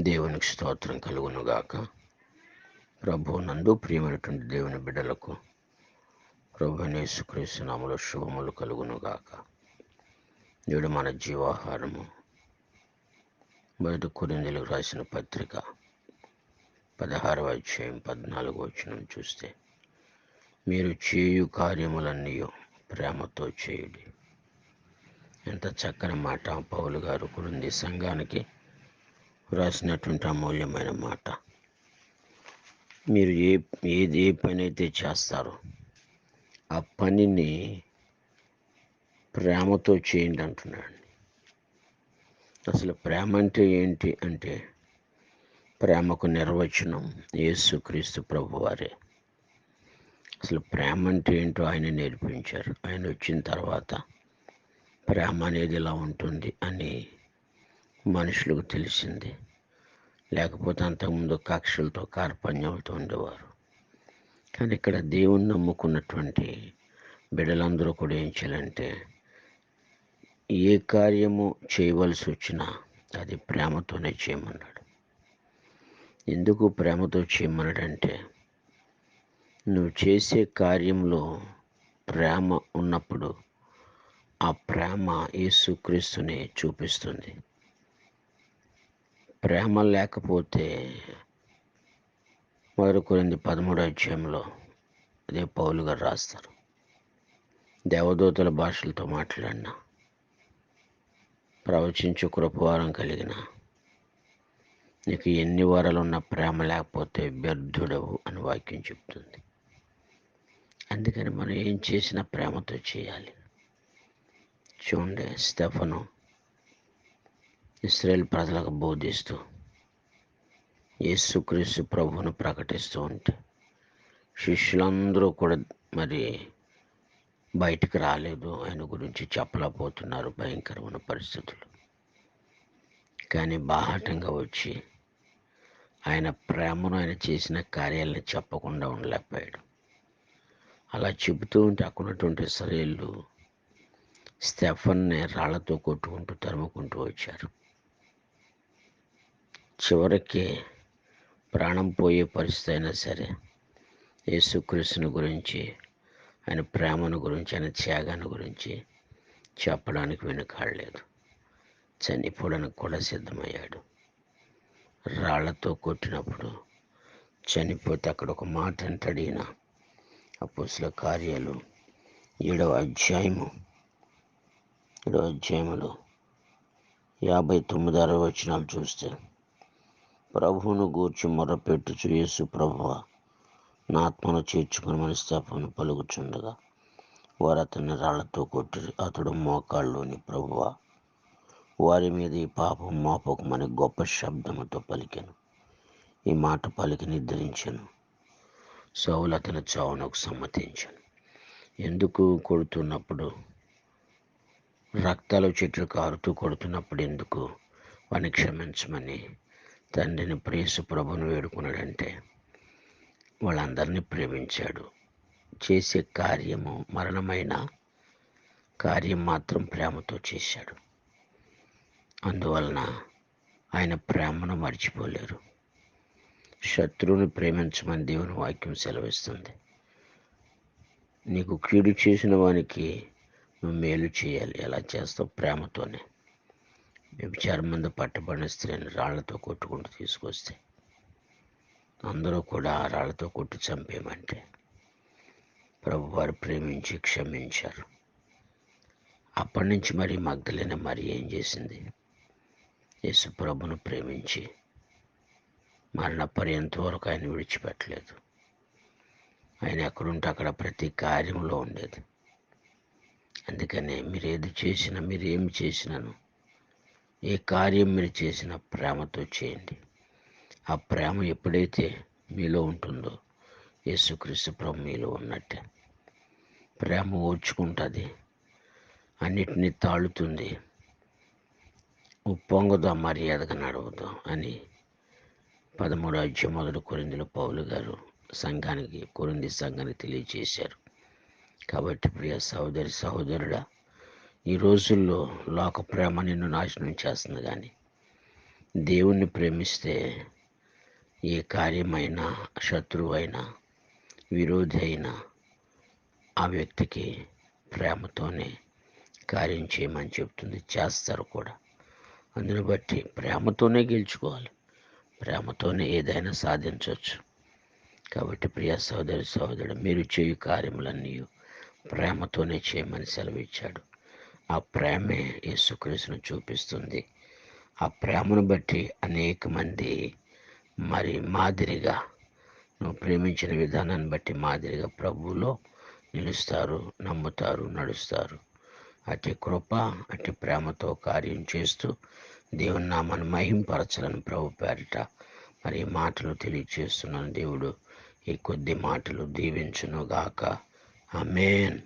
దేవునికి స్తోత్రం కలుగునుగాక. ప్రభువు నందు ప్రియమైనటువంటి దేవుని బిడ్డలకు ప్రభువైన యేసుక్రీస్తు నామములో శుభములు కలుగునుగాక. నేడు మన జీవాహారము 1 కొరింథీయులకు రాసిన పత్రిక 16వ అధ్యాయం 14వ వచనం చూస్తే, మీరు చేయు కార్యములన్నీ ప్రేమతో చేయుడి. ఎంత చక్కని మాట! పౌలు గారు కొరింథీ సంఘానికి రాసినటువంటి అమూల్యమైన మాట. మీరు ఏ పని అయితే చేస్తారో ఆ పనిని ప్రేమతో చేయండి అంటున్నాడు. అసలు ప్రేమ అంటే ఏంటి అంటే, ప్రేమకు నిర్వచనం యేసుక్రీస్తు ప్రభువారే. అసలు ప్రేమ అంటే ఏంటో ఆయన నేర్పించారు. ఆయన వచ్చిన తర్వాత ప్రేమ అనేది ఇలా ఉంటుంది అని మనుషులకు తెలిసింది. లేకపోతే అంతకుముందు కక్షలతో కార్పణ్యాలతో ఉండేవారు. కానీ ఇక్కడ దేవుణ్ణి నమ్ముకున్నటువంటి బిడ్డలందరూ కూడా ఏం చేయాలంటే, ఏ కార్యము చేయవలసి వచ్చినా అది ప్రేమతోనే చేయమన్నాడు. ఎందుకు ప్రేమతో చేయమన్నాడంటే, నువ్వు చేసే కార్యంలో ప్రేమ ఉన్నప్పుడు ఆ ప్రేమ యేసుక్రీస్తుని చూపిస్తుంది. ప్రేమ లేకపోతే 1 కొరింథీ 13వ అధ్యాయంలో అదే పౌలు గారు రాస్తారు, దేవదూతల భాషలతో మాట్లాడినా, ప్రవచించు కృపవరం కలిగిన, నీకు ఎన్ని వరాలున్న ప్రేమ లేకపోతే వ్యర్థుడవు అని వాక్యం చెప్తుంది. అందుకని మనం ఏం చేసినా ప్రేమతో చేయాలి. చూడండి, స్టెఫను ఇశ్రాయేల్ ప్రజలకు బోధిస్తూ యేసుక్రీస్తు ప్రభువును ప్రకటిస్తూ ఉంటే, శిష్యులందరూ కూడా మరి బయటికి రాలేదు, ఆయన గురించి చెప్పలేకపోతున్నారు, భయంకరమైన పరిస్థితులు. కానీ బాహాటంగా వచ్చి ఆయన ప్రేమను, ఆయన చేసిన కార్యాలను చెప్పకుండా ఉండలేకపోయాడు. అలా చెబుతూ ఉంటే అక్కడ ఉన్నటువంటి ఇశ్రాయేలు స్టెఫన్ని రాళ్లతో కొట్టుకుంటూ తరుముకుంటూ వచ్చారు. చివరికి ప్రాణం పోయే పరిస్థితి అయినా సరే యేసుక్రీస్తుని గురించి, ఆయన ప్రేమను గురించి, ఆయన త్యాగాన్ని గురించి చెప్పడానికి వెనుకాడలేదు. చనిపోవడానికి కూడా సిద్ధమయ్యాడు. రాళ్లతో కొట్టినప్పుడు చనిపోతే అక్కడ ఒక మాట అంటాడు ఈయన. అపోస్తలుల కార్యాలు 7వ అధ్యాయములో 59-60 వచనాలు చూస్తే, ప్రభువును గూర్చి మొర్రపెట్టుచు, యేసు ప్రభువా నా ఆత్మను చేర్చుకుని స్టెఫను పలుకుచుండగా వారు అతన్ని రాళ్లతో కొట్టిరి. అతడు మోకాళ్ళలోని, ప్రభువా వారి మీద ఈ పాపం మోపకమని గొప్ప శబ్దముతో పలికెను. ఈ మాట పలికి నిద్రించెను. సౌలు అతని చావునకు సమ్మతించాను. ఎందుకు కొడుతున్నప్పుడు, రక్తాలు చెట్లు కారుతూ కొడుతున్నప్పుడు ఎందుకు వాడిని క్షమించమని తండ్రిని యేసు ప్రభువును వేడుకున్నాడంటే, వాళ్ళందరినీ ప్రేమించాడు. చేసే కార్యము మరణమైన కార్యం మాత్రం ప్రేమతో చేశాడు. అందువలన ఆయన ప్రేమను మర్చిపోలేరు. శత్రువుని ప్రేమించమని దేవుని వాక్యం సెలవిస్తుంది. నీకు కీడు చేసిన వానికి నువ్వు మేలు చేయాలి. ఎలా చేస్తావు? ప్రేమతోనే. వ్యభిచారం మీద పట్టబడిన స్త్రీని రాళ్లతో కొట్టుకుంటూ తీసుకొస్తే అందరూ కూడా ఆ రాళ్లతో కొట్టి చంపేయమంటే ప్రభువారు ప్రేమించి క్షమించారు. అప్పటి నుంచి మరి మగ్దలేనే మరి ఏం చేసింది? యేసు ప్రభును ప్రేమించి మరణ పర్యంత వరకు ఆయన విడిచిపెట్టలేదు. ఆయన ఎక్కడుంటే అక్కడ ప్రతి కార్యంలో ఉండేది. అందుకనే మీరు ఏది చేసినా, మీరు ఏమి చేసినాను, ఏ కార్యం మీరు చేసినా ప్రేమతో చేయండి. ఆ ప్రేమ ఎప్పుడైతే మీలో ఉంటుందో యేసుక్రీస్తు ప్రభు మీలో ఉన్నట్టే. ప్రేమ ఓర్చుకుంటుంది, అన్నిటినీ తాళుతుంది, ఉప్పొంగదు, మర్యాదగా నడవదు అని 13వ అధ్యాయం 1 కొరింథీలో పౌలు గారు కొరింథీ సంఘానికి తెలియజేశారు. కాబట్టి ప్రియ సహోదరి సహోదరుడా, ఈ రోజుల్లో లోక ప్రేమ నిన్ను నాశనం చేస్తుంది. కానీ దేవుణ్ణి ప్రేమిస్తే ఏ కార్యమైనా, శత్రువైనా, విరోధి అయినా ఆ వ్యక్తికి ప్రేమతోనే కార్యం చేయమని చెప్తుంది. చేస్తారు కూడా. అందుని బట్టి ప్రేమతోనే గెలుచుకోవాలి. ప్రేమతోనే ఏదైనా సాధించవచ్చు. కాబట్టి ప్రియ సహోదరి సహోదరుడు, మీరు చేయు కార్యములన్నీ ప్రేమతోనే చేయమని సెలవిచ్చాడు. ఆ ప్రేమే యేసుక్రీస్తును చూపిస్తుంది. ఆ ప్రేమను బట్టి అనేక మంది మాదిరిగా, నువ్వు ప్రేమించిన విధానాన్ని బట్టి మాదిరిగా ప్రభువులో నిలుస్తారు, నమ్ముతారు, నడుస్తారు. అట్టి కృప, అట్టి ప్రేమతో కార్యం చేస్తూ దేవుని నామాన్ని మహింపరచాలని ప్రభు పేరిట ఈ మాటలు తెలియజేస్తున్నాను. దేవుడు ఈ కొద్ది మాటలు దీవించునుగాక. ఆమేన్.